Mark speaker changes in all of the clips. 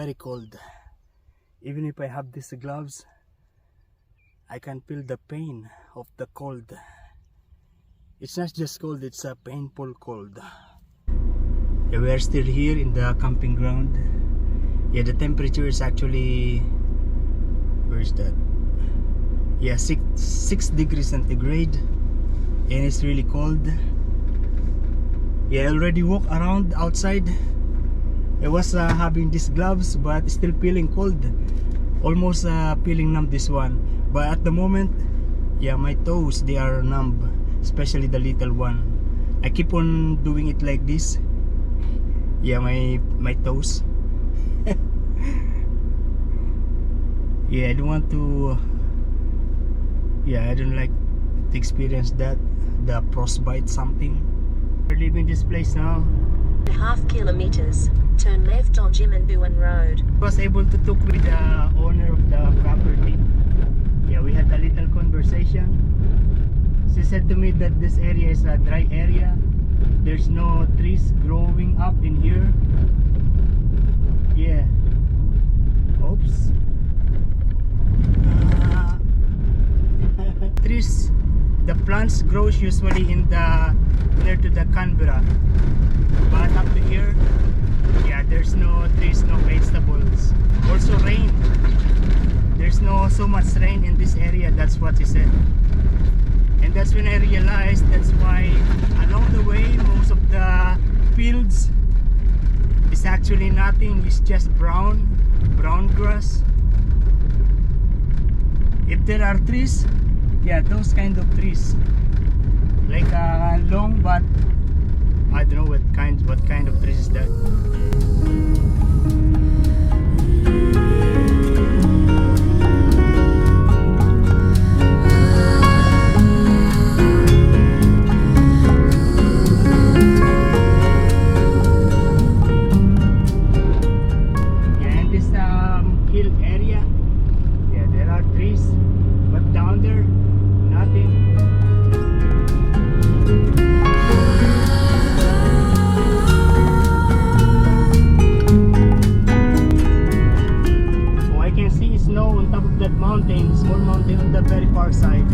Speaker 1: very cold. Even if I have these gloves, I can feel the pain of the cold. It's not just cold, it's a painful cold. Yeah, we are still here in the camping ground. Yeah, the temperature is actually, where is that? Yeah, 6 degrees centigrade, and it's really cold. Yeah, I already walked around outside. I was having these gloves, but still feeling cold. Almost feeling numb, this one. But at the moment, yeah, my toes, they are numb, especially the little one. I keep on doing it like this. Yeah, my toes. Yeah, I don't want to. Yeah, I don't like to experience that, the frostbite something. We're leaving this place now.
Speaker 2: 0.5 kilometers. Turn left on Jindabyne Road.
Speaker 1: I was able to talk with the owner of the property. Yeah, we had a little conversation. She said to me that this area is a dry area. There's no trees growing up in here. Yeah. Oops. Trees, the plants grows usually in the near to the Canberra, but up to here, yeah, there's no trees, no vegetables. Also rain. There's no so much rain in this area. That's what he said. And that's when I realized that's why along the way most of the fields is actually nothing. It's just brown grass. If there are trees, yeah, those kind of trees, like long, but I don't know what kind of trees is that. Yeah, and this hill area, yeah, there are trees, but down there, nothing. Oh, I can see snow on top of that mountain, small mountain on the very far side.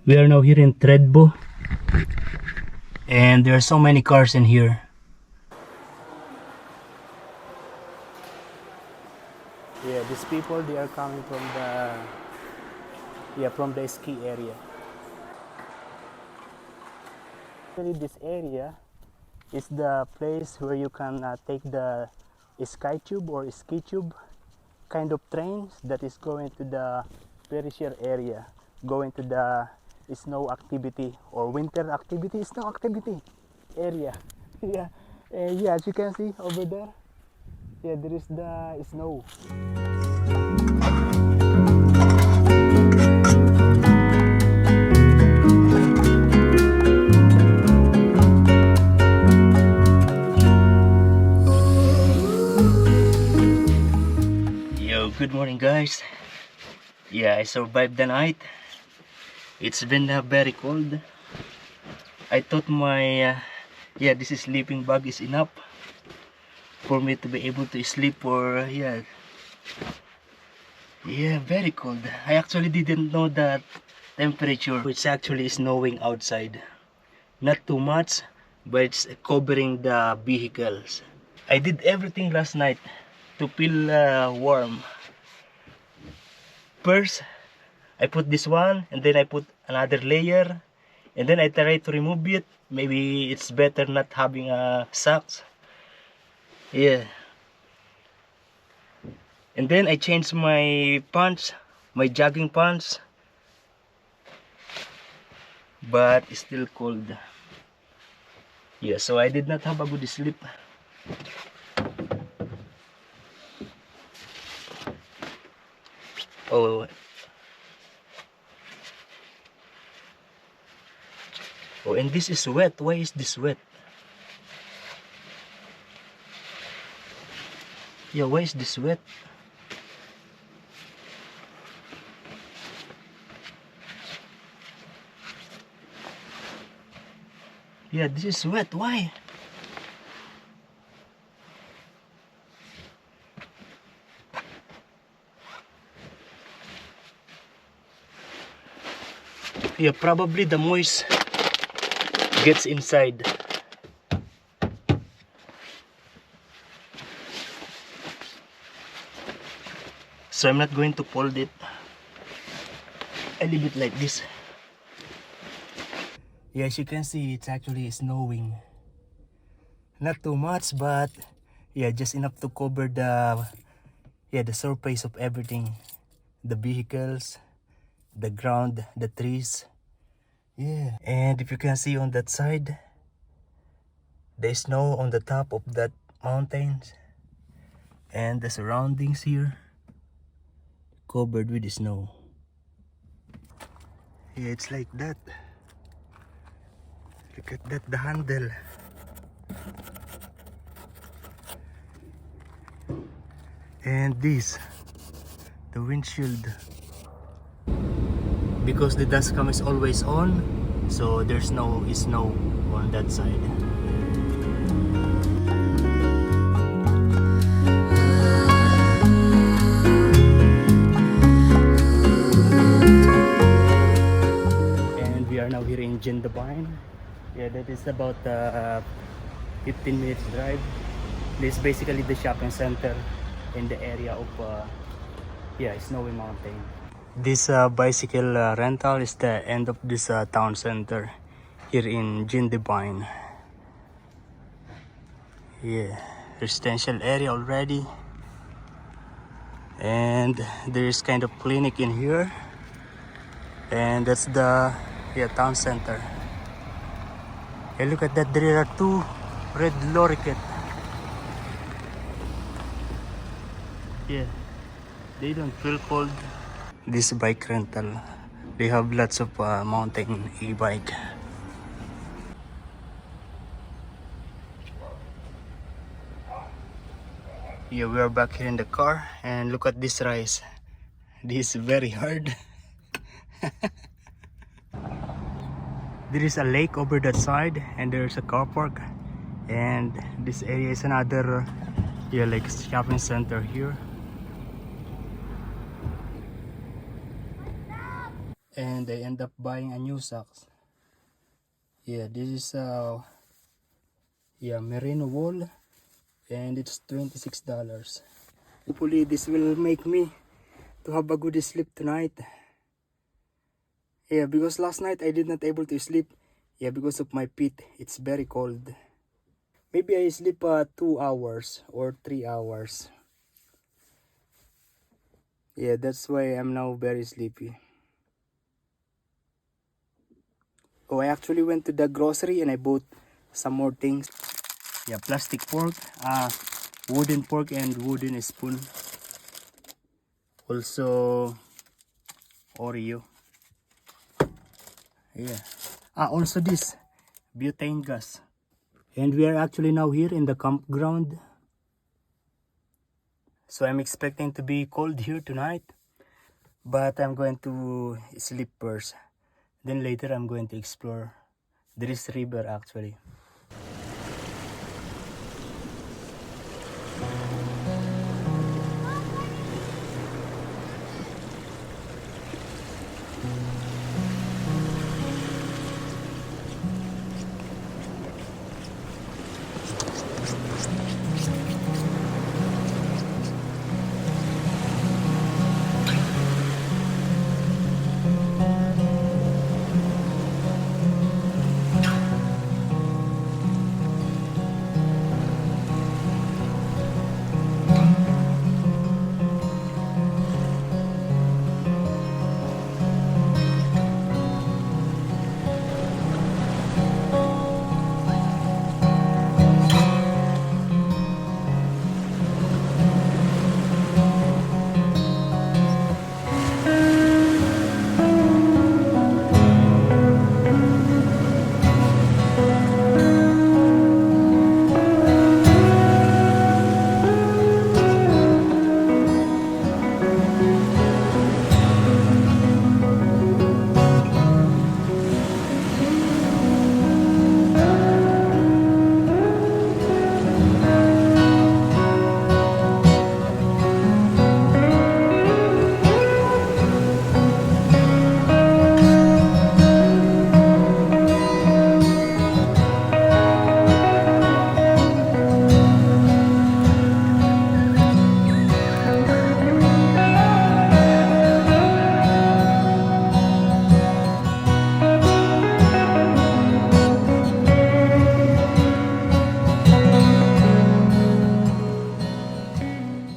Speaker 1: We are now here in Thredbo, and there are so many cars in here. Yeah, these people, they are coming from the ski area. Actually, this area is the place where you can take the sky tube or ski tube kind of trains that is going to the Perisher area, going to the snow activity or winter activity, snow activity area. Yeah, yeah, as you can see over there, yeah, there is the snow. Good morning, guys. Yeah, I survived the night. It's been very cold. I thought my this sleeping bag is enough for me to be able to sleep for very cold. I actually didn't know that temperature. It's actually snowing outside. Not too much, but it's covering the vehicles. I did everything last night to feel warm. First, I put this one, and then I put another layer, and then I try to remove it. Maybe it's better not having socks. Yeah. And then I changed my pants, my jogging pants, but it's still cold. Yeah, so I did not have a good sleep. Oh, and this is wet. Why is this wet? Yeah, why is this wet? Yeah, this is wet. Why? Yeah, probably the moist gets inside. So I'm not going to fold it. I leave it like this. Yeah, as you can see, it's actually snowing. Not too much, but yeah, just enough to cover the surface of everything. The vehicles, the ground, the trees. Yeah, and if you can see on that side, there's snow on the top of that mountain, and the surroundings here covered with snow. Yeah, it's like that. Look at that, the handle. And this, the windshield. Because the dust cam is always on, so there's no snow on that side. And we are now here in Jindabyne. Yeah, that is about 15 minutes drive. This is basically the shopping center in the area of Snowy Mountain. This bicycle rental is the end of this town center here in Jindabyne. Yeah, residential area already, and there is kind of clinic in here, and that's the town center. Hey, look at that, there are two red lorikeet. Yeah, they don't feel cold. This bike rental, they have lots of mountain e-bike. Yeah, we are back here in the car, and look at this rice. This is very hard. There is a lake over that side, and there's a car park, and this area is another like shopping center here. And I end up buying a new socks. Yeah, this is merino wool, and it's $26. Hopefully this will make me to have a good sleep tonight. Yeah, because last night I did not able to sleep. Yeah, because of my feet. It's very cold. Maybe I sleep 2 hours or 3 hours. Yeah, that's why I'm now very sleepy. Oh, I actually went to the grocery and I bought some more things. Yeah, plastic fork, wooden fork and wooden spoon. Also Oreo. Yeah. Also this butane gas. And we are actually now here in the campground. So I'm expecting to be cold here tonight, but I'm going to sleep first. Then later I'm going to explore. There is river actually.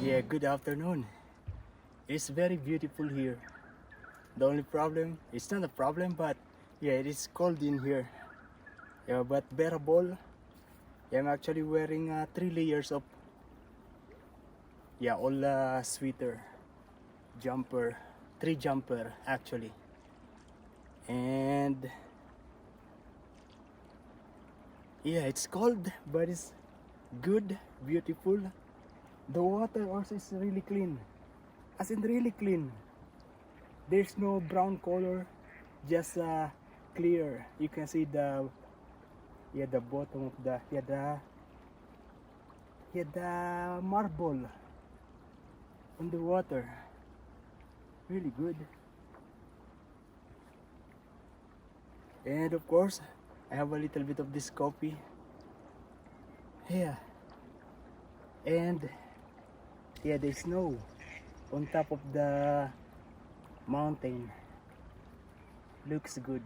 Speaker 1: Yeah, good afternoon. It's very beautiful here. The only problem, it's not a problem, but yeah, it is cold in here. Yeah, but bearable. Yeah, I'm actually wearing 3 layers of all sweater, jumper, 3 jumper actually. And yeah, it's cold, but it's good, beautiful. The water also is really clean, as in really clean. There's no brown color, just clear. You can see the bottom of the marble on the water. Really good. And of course, I have a little bit of this coffee. Yeah. And yeah, there's snow on top of the mountain. Looks good.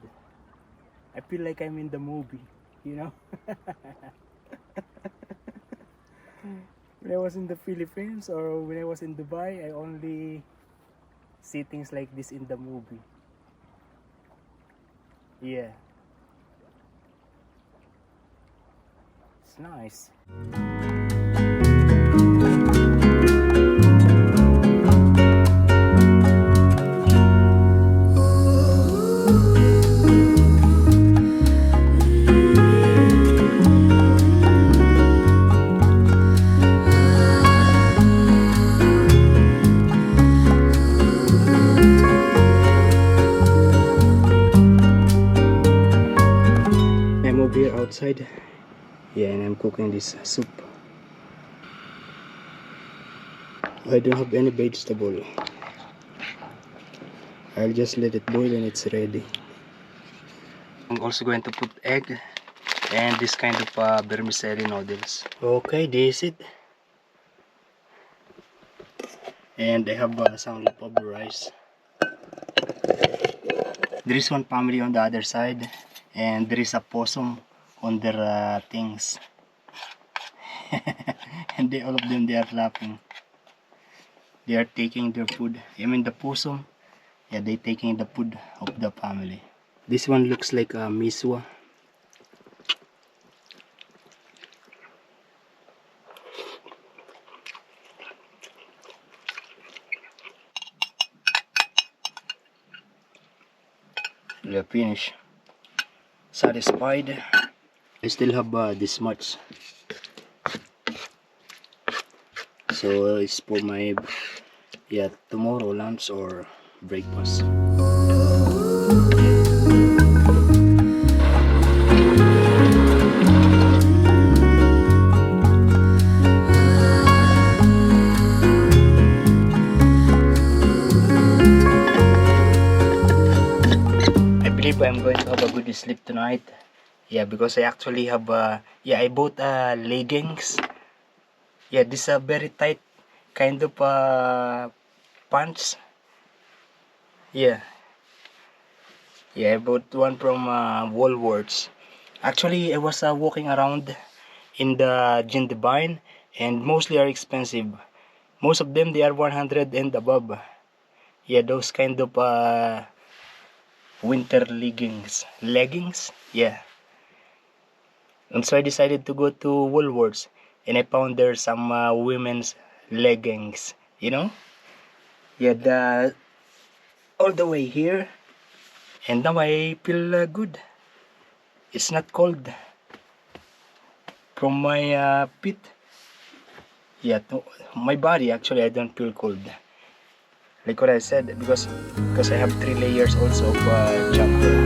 Speaker 1: I feel like I'm in the movie, you know. When I was in the Philippines or when I was in Dubai, I only see things like this in the movie. Yeah. It's nice. I'm over here outside. Yeah, and I'm cooking this soup. I don't have any vegetable. I'll just let it boil and it's ready. I'm also going to put egg and this kind of vermicelli noodles. Okay, this is it. And I have some leftover rice. There is one family on the other side, and there is a possum on their things. And all of them, they are laughing. They are taking their food. I mean the possum, yeah, they taking the food of the family. This one looks like a miswa. We are finished. Satisfied. I still have this much. So it's for my tomorrow lunch or breakfast. I believe I'm going to have a good sleep tonight. Yeah, because I actually have I bought leggings. Yeah, this is a very tight kind of pants. Yeah, I bought one from Woolworths. Actually, I was walking around in the Jindabyne, and mostly are expensive. Most of them, they are 100 and above. Yeah, those kind of winter leggings. Yeah, and so I decided to go to Woolworths, and I found there some women's leggings. You know, the all the way here, and now I feel good. It's not cold from my feet. Yeah, to my body actually I don't feel cold. Like what I said, because I have 3 layers also of jumper.